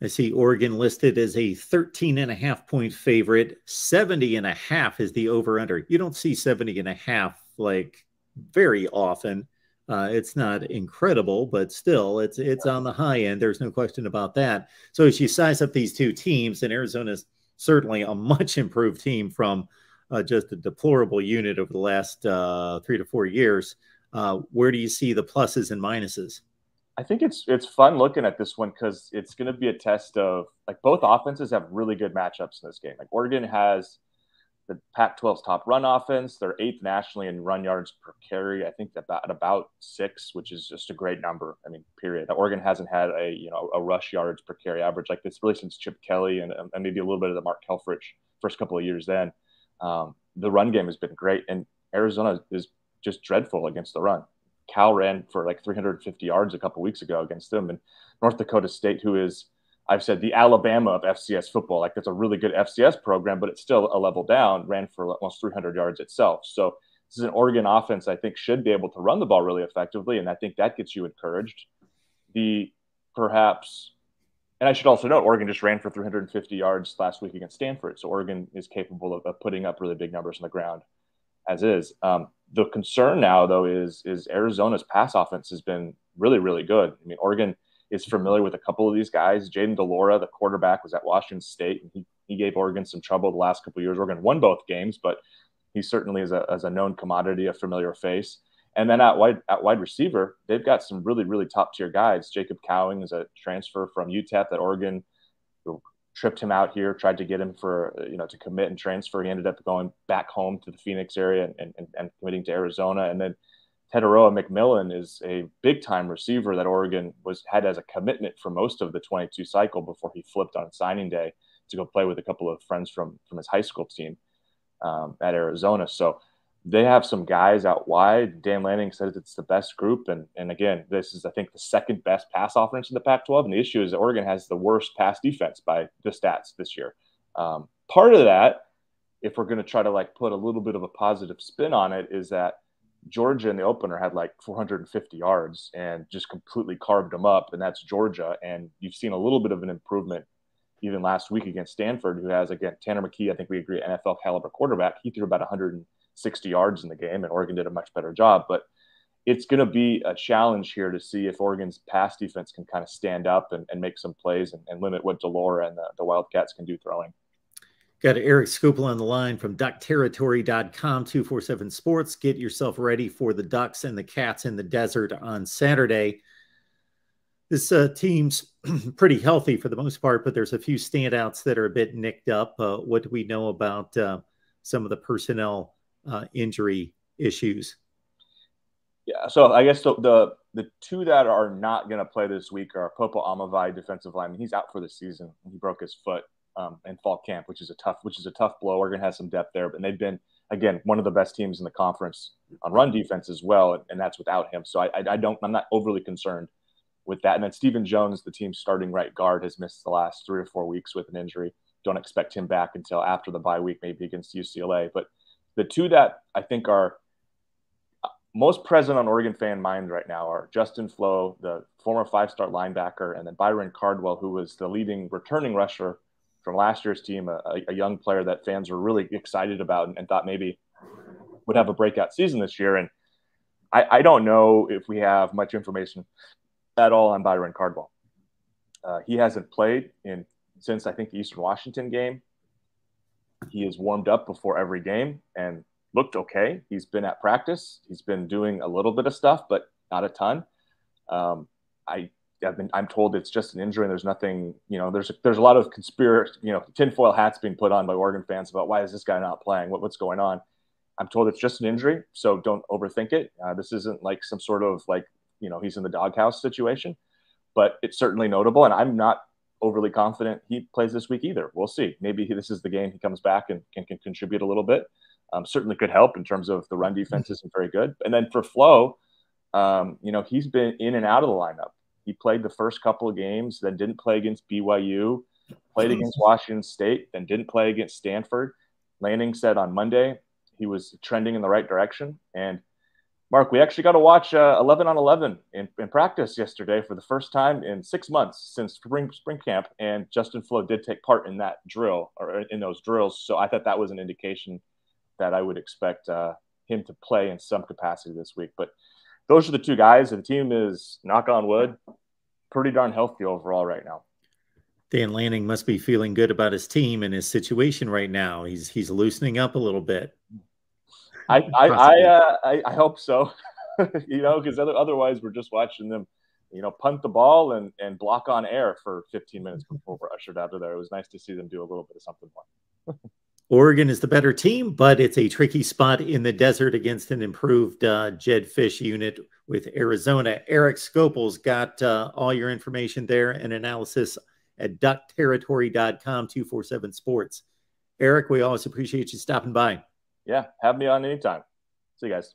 I see Oregon listed as a 13.5 point favorite. 70.5 is the over under. You don't see 70.5 like very often. It's not incredible, but still it's on the high end. There's no question about that. So as you size up these two teams, and Arizona's certainly a much improved team from just a deplorable unit over the last 3 to 4 years, where do you see the pluses and minuses? I think it's fun looking at this one because it's going to be a test of like both offenses have really good matchups in this game. Like Oregon has the Pac-12's top run offense. They're eighth nationally in run yards per carry. I think about 6, which is just a great number. I mean, period. Oregon hasn't had a rush yards per carry average like this really since Chip Kelly and maybe a little bit of the Mark Helfrich first couple of years. Then the run game has been great, and Arizona is just dreadful against the run. Cal ran for like 350 yards a couple weeks ago against them, and North Dakota State, who is, I've said, the Alabama of FCS football. Like that's a really good FCS program, but it's still a level down, ran for almost 300 yards itself. So this is an Oregon offense I think should be able to run the ball really effectively, and I think that gets you encouraged. And I should also note, Oregon just ran for 350 yards last week against Stanford. So Oregon is capable of putting up really big numbers on the ground as is. The concern now, though, is Arizona's pass offense has been really, really good. I mean, Oregon is familiar with a couple of these guys. Jaden DeLora, the quarterback, was at Washington State, and he gave Oregon some trouble the last couple of years. Oregon won both games, but he certainly is a known commodity, a familiar face. And then at wide receiver, they've got some really, really top-tier guys. Jacob Cowing is a transfer from UTEP that Oregon tripped him out here, tried to get him to commit and transfer. He ended up going back home to the Phoenix area and committing to Arizona. And then Teteroa McMillan is a big-time receiver that Oregon had as a commitment for most of the 22 cycle before he flipped on signing day to go play with a couple of friends from his high school team at Arizona. So they have some guys out wide. Dan Lanning says it's the best group. And again, this is, I think, the second best pass offense in the Pac-12. And the issue is that Oregon has the worst pass defense by the stats this year. Part of that, if we're going to try to like put a little bit of a positive spin on it, is that Georgia in the opener had like 450 yards and just completely carved them up. And that's Georgia. And you've seen a little bit of an improvement even last week against Stanford, who has, again, Tanner McKee, I think we agree, NFL caliber quarterback. He threw about 160 yards in the game, and Oregon did a much better job. But it's going to be a challenge here to see if Oregon's pass defense can kind of stand up and make some plays and limit what DeLore and the Wildcats can do throwing. Got Eric Scopel on the line from DuckTerritory.com, 247 Sports. Get yourself ready for the Ducks and the Cats in the desert on Saturday. This team's pretty healthy for the most part, but there's a few standouts that are a bit nicked up. What do we know about some of the personnel injury issues? Yeah, so I guess the two that are not going to play this week are Popo Amavai, defensive lineman. He's out for the season. He broke his foot in fall camp, which is a tough blow. Oregon has some depth there, but they've been, again, one of the best teams in the conference on run defense as well, and that's without him. So I'm not overly concerned with that. And then Stephen Jones, the team's starting right guard, has missed the last 3 or 4 weeks with an injury. Don't expect him back until after the bye week, maybe against UCLA. But the two that I think are most present on Oregon fan minds right now are Justin Flo, the former 5-star linebacker, and then Byron Cardwell, who was the leading returning rusher from last year's team, a young player that fans were really excited about and thought maybe would have a breakout season this year. And I don't know if we have much information at all on Byron Cardwell. He hasn't played since, I think, the Eastern Washington game. He has warmed up before every game and looked okay. He's been at practice. He's been doing a little bit of stuff, but not a ton. I'm told it's just an injury and there's nothing, there's a lot of tinfoil hats being put on by Oregon fans about why is this guy not playing? What's going on? I'm told it's just an injury, so don't overthink it. This isn't like some sort of he's in the doghouse situation, but it's certainly notable. And I'm not overly confident he plays this week either. We'll see. Maybe this is the game he comes back and can contribute a little bit. Certainly could help in terms of the run defense isn't very good. And then for Flo, he's been in and out of the lineup. He played the first couple of games, then didn't play against BYU, played against Washington State, then didn't play against Stanford. Lanning said on Monday he was trending in the right direction. And Mark, we actually got to watch 11 on 11 in practice yesterday for the first time in 6 months since spring camp. And Justin Flo did take part in that drill, or in those drills. So I thought that was an indication that I would expect him to play in some capacity this week. But those are the two guys. The team is, knock on wood, pretty darn healthy overall right now. Dan Lanning must be feeling good about his team and his situation right now. He's loosening up a little bit. I hope so. Because otherwise we're just watching them, punt the ball and block on air for 15 minutes before we're ushered out of there. It was nice to see them do a little bit of something more. Oregon is the better team, but it's a tricky spot in the desert against an improved Jed Fish unit with Arizona. Eric Scopel's got all your information there and analysis at duckterritory.com, 247 Sports. Eric, we always appreciate you stopping by. Yeah, have me on anytime. See you guys.